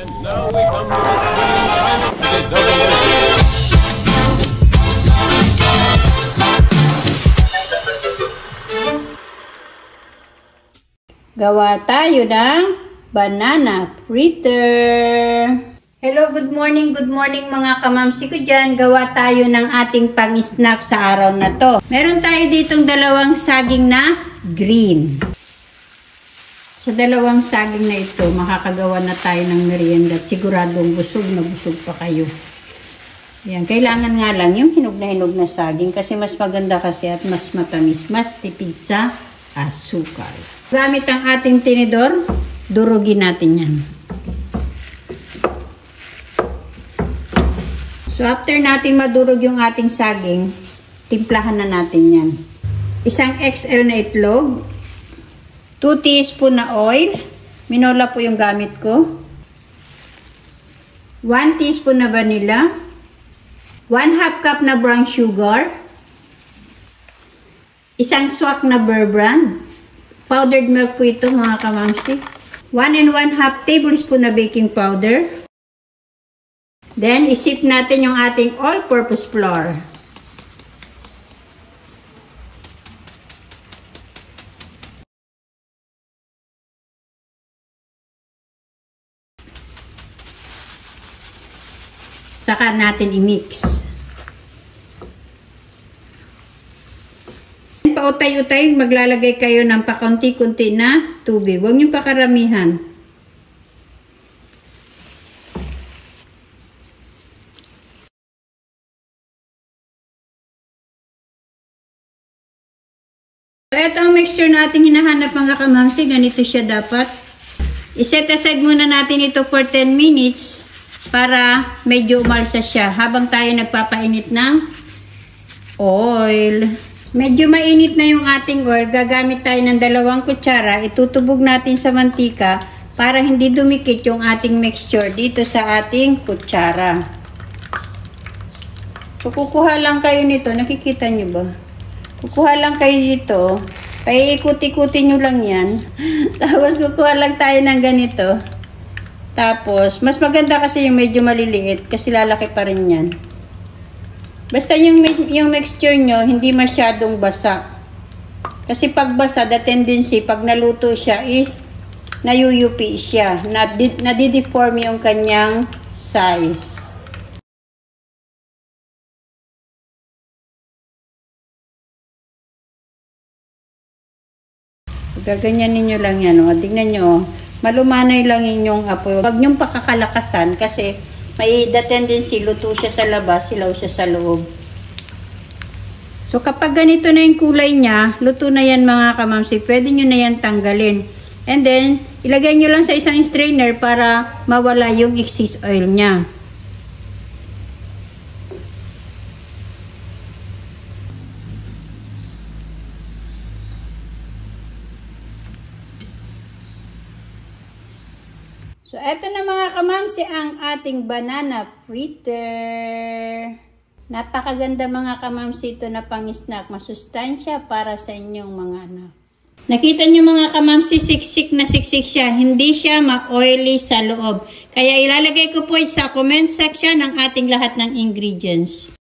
And now we come to the final deserving. Gawa tayo ng banana fritter. Hello, good morning mga kamamsi ko dyan. Gawa tayo ng ating pang-snack sa araw na to. Meron tayo ditong dalawang saging na green. Sa dalawang saging na ito, makakagawa na tayo ng merienda. Siguradong busog na busog pa kayo. Yan, kailangan nga lang yung hinog na saging kasi mas maganda kasi at mas matamis, mas tipid sa asukal. Gamit ang ating tinidor, durugin natin yan. So after natin madurog yung ating saging, timplahan na natin yan. Isang XL na itlog, 2 teaspoon na oil, minola po yung gamit ko, 1 teaspoon na vanilla, 1/2 cup na brown sugar, isang swak na Bear Brand. Powdered milk po ito mga kamamsi. 1 1/2 tablespoon na baking powder. Then, isip natin yung ating all-purpose flour. Saka natin i-mix. Pautay-utay, maglalagay kayo ng pakunti-kunti na tubig. Huwag niyong pakaramihan. So, ito ang mixture natin hinahanap mga kamamsi. Ganito siya dapat. I-set aside muna natin ito for 10 minutes para medyo umalsa siya habang tayo nagpapainit ng oil. Medyo mainit na yung ating oil, gagamit tayo ng 2 kutsara, itutubog natin sa mantika para hindi dumikit yung ating mixture dito sa ating kutsara. So, kukuha lang kayo nito, nakikita nyo ba? Kukuha lang kayo dito, paiikot-ikutin nyo lang yan. Tapos, kukuha lang tayo ng ganito. Tapos, mas maganda kasi yung medyo maliliit kasi lalaki pa rin yan. Basta yung mixture nyo, hindi masyadong basa. Kasi pag basa, the tendency, pag naluto siya is, nayuyupi siya. Nadideform yung kanyang size. Gaganyanin nyo lang yan. O. Tingnan nyo, malumanay lang inyong apoy. Huwag nyong pakakalakasan kasi may the tendency, luto siya sa labas, silaw siya sa loob. So, kapag ganito na yung kulay niya, luto na yan mga kamamsi. Pwede nyo na yan tanggalin. And then, ilagay nyo lang sa isang strainer para mawala yung excess oil niya. So, eto na mga kamamsi ang ating banana fritter. Napakaganda mga kamamsi ito na pang-snack. Masustansya para sa inyong mga anak. Nakita nyo mga kamamsi, siksik na siksik siya. Hindi siya ma-oily sa loob. Kaya ilalagay ko po sa comment section ang ating lahat ng ingredients.